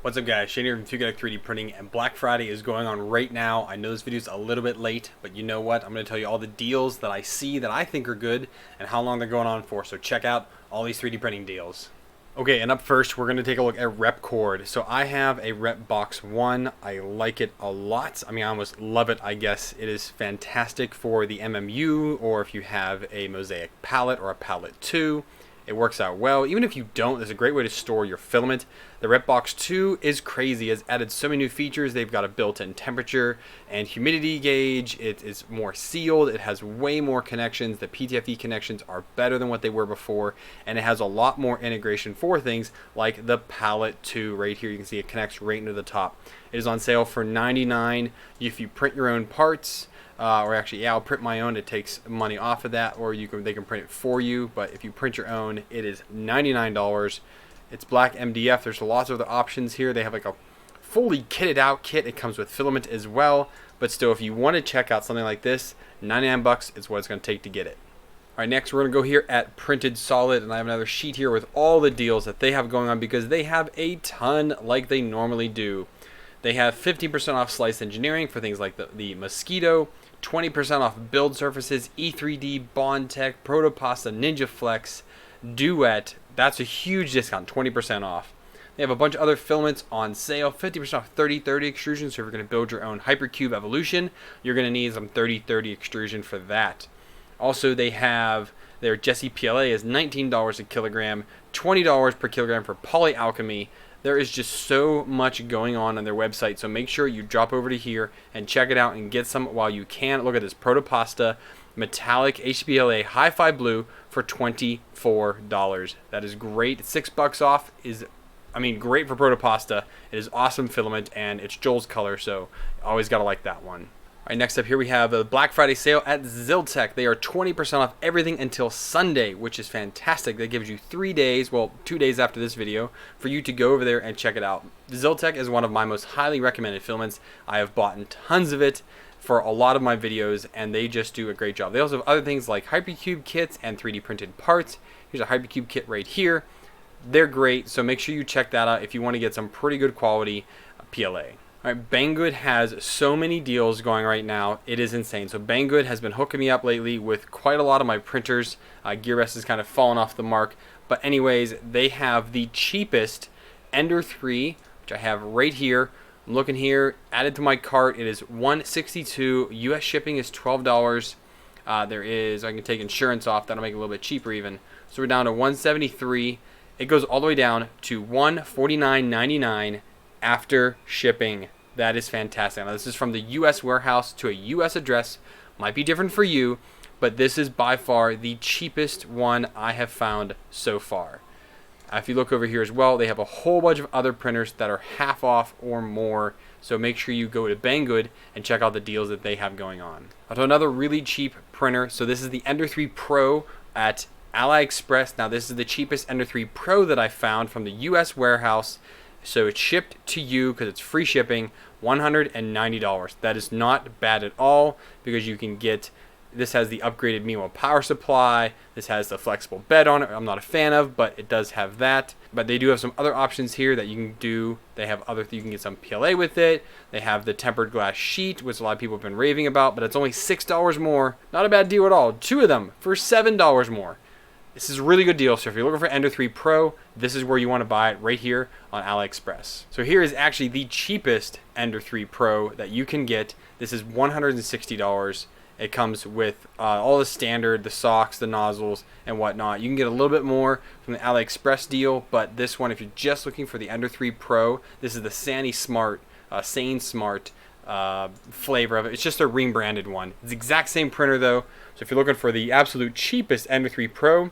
What's up guys, Shane here from Fugatech 3D Printing, and Black Friday is going on right now. I know this video is a little bit late, but you know what? I'm going to tell you all the deals that I see that I think are good and how long they're going on for. So check out all these 3D printing deals. Okay, and up first, we're going to take a look at Repcord. So I have a Rep Box 1. I like it a lot. I mean, I almost love it, I guess. It is fantastic for the MMU, or if you have a Mosaic palette or a palette 2. It works out well. Even if you don't, there's a great way to store your filament. The Rep Box 2 is crazy. It's added so many new features. They've got a built-in temperature and humidity gauge. It is more sealed. It has way more connections. The PTFE connections are better than what they were before. And it has a lot more integration for things like the palette 2 right here. You can see it connects right into the top. It is on sale for $99 if you print your own parts. Or actually, yeah, I'll print my own. It takes money off of that, or they can print it for you. But if you print your own, it is $99. It's black MDF. There's lots of other options here. They have like a fully kitted out kit. It comes with filament as well. But still, if you want to check out something like this, 99 bucks is what it's going to take to get it. All right, next we're going to go here at Printed Solid, and I have another sheet here with all the deals that they have going on because they have a ton like they normally do. They have 15% off Slice Engineering for things like the Mosquito, 20% off Build Surfaces, E3D, Bondtech, Protopasta, Ninja Flex, Duet. That's a huge discount, 20% off. They have a bunch of other filaments on sale, 50% off 3030 extrusion. So if you're going to build your own Hypercube Evolution, you're going to need some 3030 extrusion for that. Also, they have their Jessie PLA is $19 a kilogram, $20 per kilogram for Poly Alchemy. There is just so much going on their website, so make sure you drop over to here and check it out and get some while you can. Look at this Protopasta Metallic HPLA Hi-Fi Blue for $24. That is great. $6 off is, I mean, great for Protopasta. It is awesome filament, and it's Joel's color, so always got to like that one. All right, next up here we have a Black Friday sale at Ziltech. They are 20% off everything until Sunday, which is fantastic. That gives you 3 days, well, 2 days after this video, for you to go over there and check it out. Ziltech is one of my most highly recommended filaments. I have bought tons of it for a lot of my videos, and they just do a great job. They also have other things like Hypercube kits and 3D printed parts. Here's a Hypercube kit right here. They're great, so make sure you check that out if you want to get some pretty good quality PLA. All right, Banggood has so many deals going right now. It is insane. So Banggood has been hooking me up lately with quite a lot of my printers. GearBest has kind of fallen off the mark. But anyways, they have the cheapest Ender 3, which I have right here. I'm looking here, added to my cart. It is $162. US shipping is $12. There is, I can take insurance off. That'll make it a little bit cheaper even. So we're down to $173. It goes all the way down to $149.99. after shipping. That is fantastic. Now, this is from the US warehouse to a US address. Might be different for you, but this is by far the cheapest one I have found so far. If you look over here as well, they have a whole bunch of other printers that are half off or more. So make sure you go to Banggood and check out the deals that they have going on. Also, another really cheap printer. So this is the Ender 3 Pro at AliExpress. Now, this is the cheapest Ender 3 Pro that I found from the US warehouse. So it's shipped to you because it's free shipping, $190. That is not bad at all because you can get, this has the upgraded Miwa power supply. This has the flexible bed on it. I'm not a fan of, but it does have that. But they do have some other options here that you can do. They have other, you can get some PLA with it. They have the tempered glass sheet, which a lot of people have been raving about, but it's only $6 more. Not a bad deal at all. 2 of them for $7 more. This is a really good deal, so if you're looking for Ender 3 Pro, this is where you want to buy it, right here on AliExpress. So here is actually the cheapest Ender 3 Pro that you can get. This is $160. It comes with all the standard, the socks, the nozzles, and whatnot. You can get a little bit more from the AliExpress deal, but this one, if you're just looking for the Ender 3 Pro, this is the Sane Smart flavor of it. It's just a ring-branded one. It's the exact same printer, though, so if you're looking for the absolute cheapest Ender 3 Pro,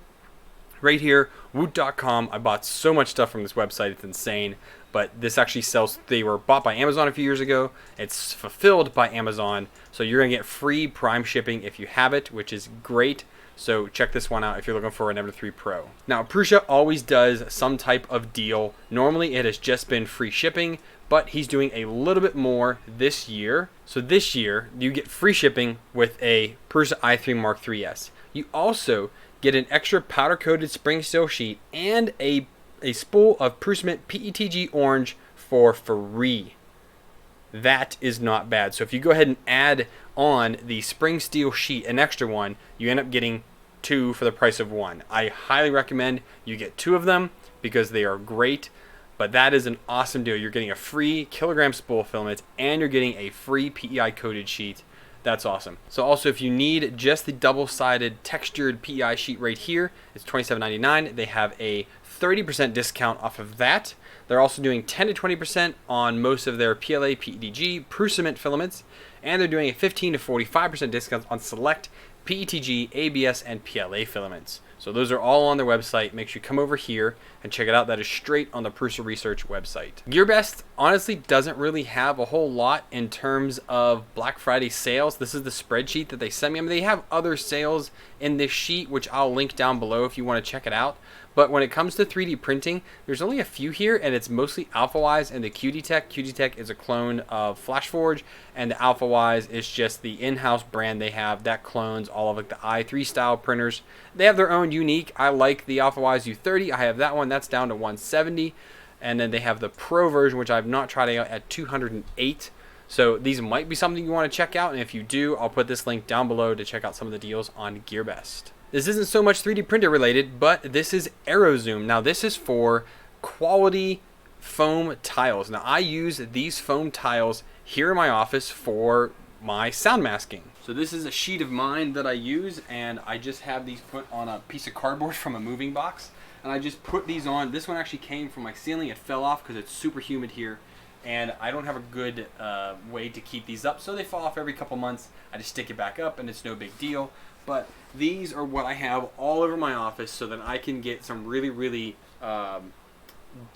right here, woot.com. I bought so much stuff from this website, it's insane. But this actually sells, they were bought by Amazon a few years ago. It's fulfilled by Amazon. So you're going to get free Prime shipping if you have it, which is great. So check this one out if you're looking for an Ender 3 Pro. Now, Prusa always does some type of deal. Normally it has just been free shipping, but he's doing a little bit more this year. So this year, you get free shipping with a Prusa i3 Mark III's. You also get an extra powder-coated spring steel sheet and a spool of Prusa Mint PETG Orange for free. That is not bad. So if you go ahead and add on the spring steel sheet, an extra one, you end up getting 2 for the price of 1. I highly recommend you get 2 of them because they are great. But that is an awesome deal. You're getting a free kilogram spool filament and you're getting a free PEI coated sheet. That's awesome. So also, if you need just the double-sided textured PEI sheet right here, it's $27.99. They have a 30% discount off of that. They're also doing 10 to 20% on most of their PLA, PETG, Prusament filaments, and they're doing a 15 to 45% discount on select PETG, ABS, and PLA filaments. So those are all on their website. Make sure you come over here and check it out. That is straight on the Prusa Research website. GearBest honestly doesn't really have a whole lot in terms of Black Friday sales. This is the spreadsheet that they sent me. I mean, they have other sales in this sheet, which I'll link down below if you want to check it out. But when it comes to 3D printing, there's only a few here, and it's mostly AlphaWise and the Fugatech. Fugatech is a clone of FlashForge, and the AlphaWise is just the in-house brand they have that clones all of like the i3 style printers. They have their own unique. I like the AlphaWise U30. I have that one. That's down to 170. And then they have the Pro version, which I've not tried out, at 208. So these might be something you want to check out, and if you do, I'll put this link down below to check out some of the deals on GearBest. This isn't so much 3D printer related, but this is AeroZoom. Now this is for quality foam tiles. Now I use these foam tiles here in my office for my sound masking. So this is a sheet of mine that I use, and I just have these put on a piece of cardboard from a moving box, and I just put these on. This one actually came from my ceiling. It fell off because it's super humid here, and I don't have a good way to keep these up, so they fall off every couple months. I just stick it back up and it's no big deal. But these are what I have all over my office so that I can get some really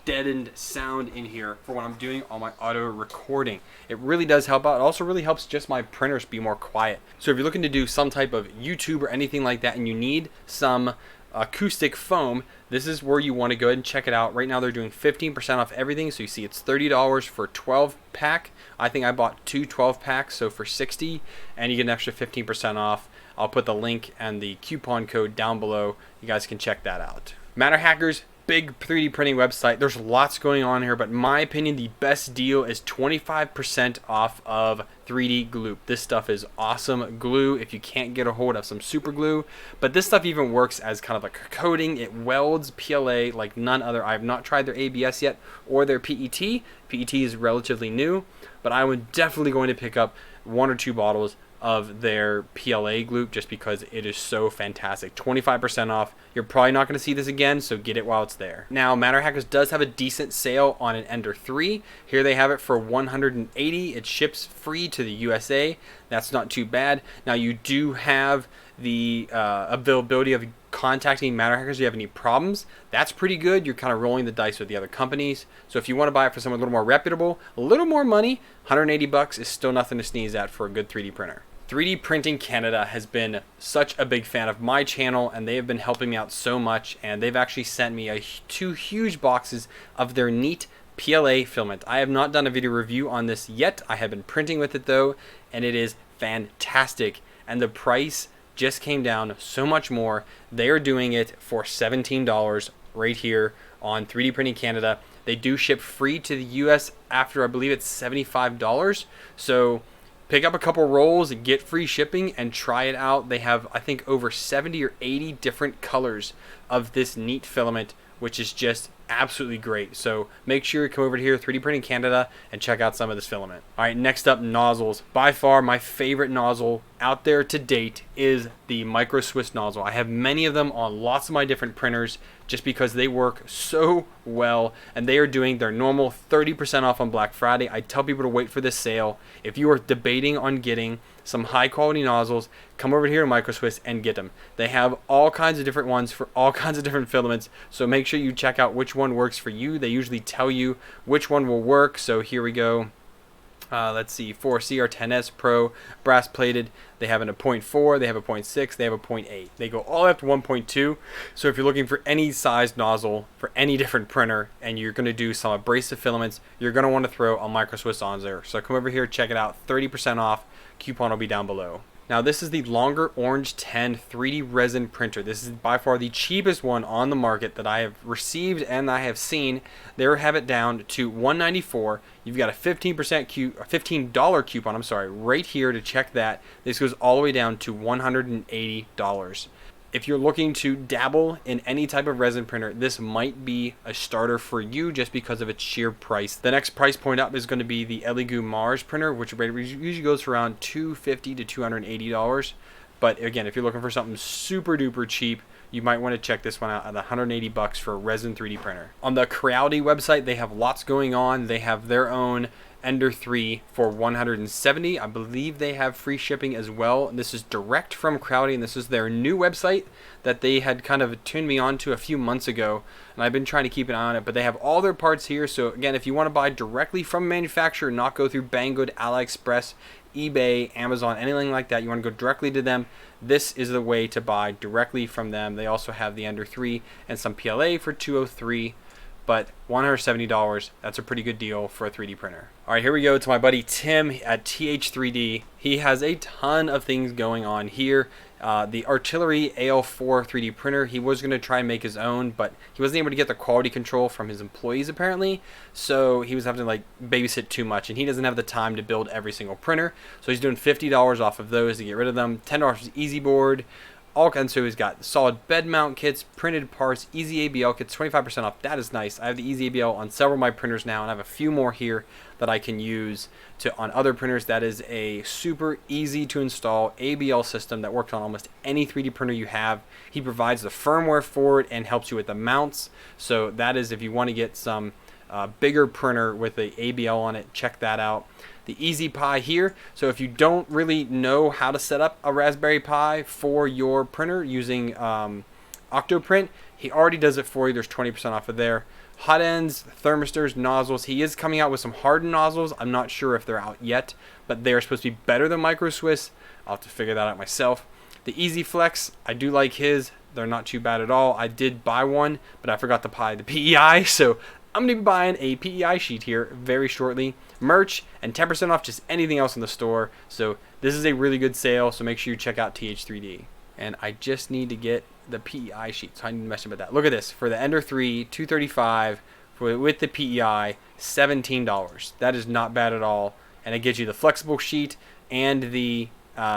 deadened sound in here for when I'm doing all my auto recording. It really does help out. It also really helps just my printers be more quiet. So if you're looking to do some type of YouTube or anything like that and you need some acoustic foam, this is where you want to go ahead and check it out. Right now they're doing 15% off everything, so you see it's $30 for a 12 pack. I think I bought 2 12 packs, so for $60, and you get an extra 15% off. I'll put the link and the coupon code down below. You guys can check that out. Matter Hackers, big 3D printing website. There's lots going on here, but in my opinion, the best deal is 25% off of 3D glue. This stuff is awesome glue if you can't get a hold of some super glue, but this stuff even works as kind of like a coating. It welds PLA like none other. I have not tried their ABS yet or their PET. PET is relatively new, but I would definitely going to pick up 1 or 2 bottles of their PLA glue just because it is so fantastic. 25% off. You're probably not going to see this again, so get it while it's there. Now, Matter Hackers does have a decent sale on an Ender 3. Here they have it for $180. It ships free to the USA. That's not too bad. Now, you do have the availability of contacting Matter Hackers if you have any problems. That's pretty good. You're kind of rolling the dice with the other companies. So if you want to buy it for someone a little more reputable, a little more money, $180 is still nothing to sneeze at for a good 3D printer. 3D Printing Canada has been such a big fan of my channel, and they have been helping me out so much, and they've actually sent me 2 huge boxes of their neat PLA filament. I have not done a video review on this yet. I have been printing with it though, and it is fantastic, and the price just came down so much more. They are doing it for $17 right here on 3D Printing Canada. They do ship free to the US after, I believe it's $75. So pick up a couple rolls and get free shipping and try it out. They have, I think, over 70 or 80 different colors of this neat filament, which is just absolutely great. So make sure you come over here, 3D Printing Canada, and check out some of this filament. All right, next up, nozzles. By far, my favorite nozzle out there to date is the Micro Swiss nozzle. I have many of them on lots of my different printers just because they work so well, and they are doing their normal 30% off on Black Friday. I tell people to wait for this sale. If you are debating on getting some high quality nozzles, come over here to Micro Swiss and get them. They have all kinds of different ones for all kinds of different filaments, so make sure you check out which one works for you. They usually tell you which one will work. So here we go. Let's see, for CR10S Pro brass plated, they have a 0.4, they have a 0.6, they have a 0.8. They go all up to 1.2. So if you're looking for any size nozzle for any different printer and you're going to do some abrasive filaments, you're going to want to throw a Micro Swiss on there. So come over here, check it out, 30% off. Coupon will be down below. Now this is the Longer Orange 10 3D resin printer. This is by far the cheapest one on the market that I have received and I have seen. They have it down to $194. You've got a $15 coupon, I'm sorry, right here to check that. This goes all the way down to $180. If you're looking to dabble in any type of resin printer, this might be a starter for you just because of its sheer price. The next price point up is going to be the Elegoo Mars printer, which usually goes for around $250 to $280. But again, if you're looking for something super duper cheap, you might want to check this one out at $180 for a resin 3D printer. On the Creality website, they have lots going on. They have their own Ender 3 for $170. I believe they have free shipping as well. This is direct from Creality, and this is their new website that they had kind of tuned me on to a few months ago, and I've been trying to keep an eye on it. But they have all their parts here. So again, if you want to buy directly from manufacturer, not go through Banggood, AliExpress, eBay, Amazon, anything like that, you want to go directly to them, this is the way to buy directly from them. They also have the Ender 3 and some PLA for $203. But $170, that's a pretty good deal for a 3D printer. All right, here we go to my buddy Tim at TH3D. He has a ton of things going on here. The Artillery AL4 3D printer, he was going to try and make his own, but he wasn't able to get the quality control from his employees apparently, so he was having to like babysit too much, and he doesn't have the time to build every single printer, so he's doing $50 off of those to get rid of them. $10 for Easy Board. All kinds. So he's got solid bed mount kits, printed parts, easy ABL kits, 25% off. That is nice. I have the easy ABL on several of my printers now, and I have a few more here that I can use on other printers. That is a super easy to install ABL system that works on almost any 3D printer you have. He provides the firmware for it and helps you with the mounts. So that is, if you want to get some bigger printer with the ABL on it, check that out. The Easy Pi here. So if you don't really know how to set up a Raspberry Pi for your printer using Octoprint, he already does it for you. There's 20% off of there. Hot ends, thermistors, nozzles. He is coming out with some hardened nozzles. I'm not sure if they're out yet, but they are supposed to be better than Micro Swiss. I'll have to figure that out myself. The Easy Flex, I do like his. They're not too bad at all. I did buy one, but I forgot to buy the PEI, so I'm going to be buying a PEI sheet here very shortly. Merch and 10% off just anything else in the store. So this is a really good sale, so make sure you check out TH3D. And I just need to get the PEI sheet, so I need to mention about that. Look at this. For the Ender 3, $235. With the PEI, $17. That is not bad at all. And it gives you the flexible sheet and the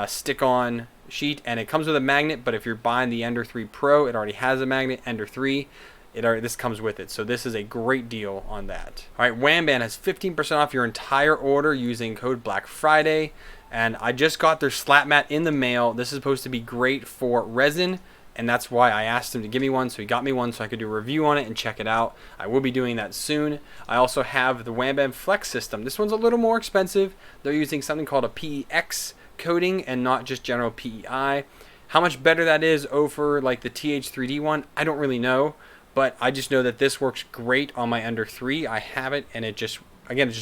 stick-on sheet. And it comes with a magnet, but if you're buying the Ender 3 Pro, it already has a magnet. Ender 3. This comes with it, so this is a great deal on that. All right, Wham-Bam has 15% off your entire order using code Black Friday, and I just got their slap mat in the mail. This is supposed to be great for resin, and that's why I asked him to give me one, so he got me one so I could do a review on it and check it out. I will be doing that soon. I also have the Wham-Bam Flex system. This one's a little more expensive. They're using something called a PEX coating and not just general PEI. How much better that is over like the TH3D one, I don't really know. But I just know that this works great on my Ender 3. I have it, and it just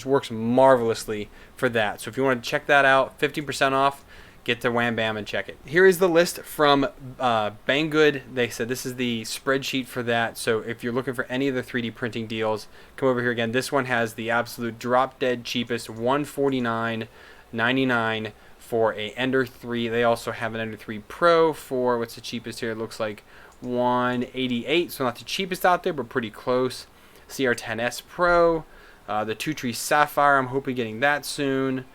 works marvelously for that. So if you want to check that out, 15% off, get to Wham-Bam and check it. Here is the list from Banggood. They said this is the spreadsheet for that. So if you're looking for any of the 3D printing deals, come over here again. This one has the absolute drop-dead cheapest, $149.99 for a Ender 3. They also have an Ender 3 Pro for, what's the cheapest here? It looks like $188, so not the cheapest out there, but pretty close. CR10S Pro, the Two Tree Sapphire, I'm hoping getting that soon.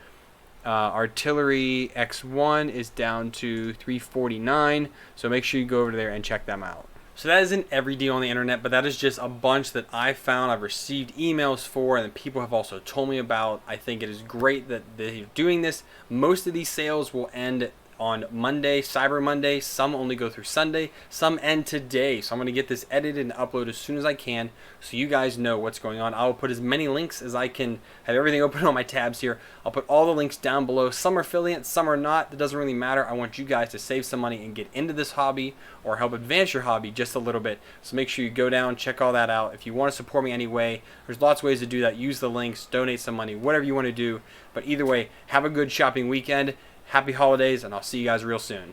Artillery X1 is down to $349, so make sure you go over there and check them out. So that isn't every deal on the internet, but that is just a bunch that I found, I've received emails for, and people have also told me about. I think it is great that they're doing this. Most of these sales will end on Monday, Cyber Monday. Some only go through Sunday. Some end today. So I'm going to get this edited and uploaded as soon as I can so you guys know what's going on. I will put as many links as I can. Have everything open on my tabs here. I'll put all the links down below. Some are affiliates, some are not. That doesn't really matter. I want you guys to save some money and get into this hobby or help advance your hobby just a little bit. So make sure you go down, check all that out. If you want to support me anyway, there's lots of ways to do that. Use the links, donate some money, whatever you want to do. But either way, have a good shopping weekend. Happy holidays, and I'll see you guys real soon.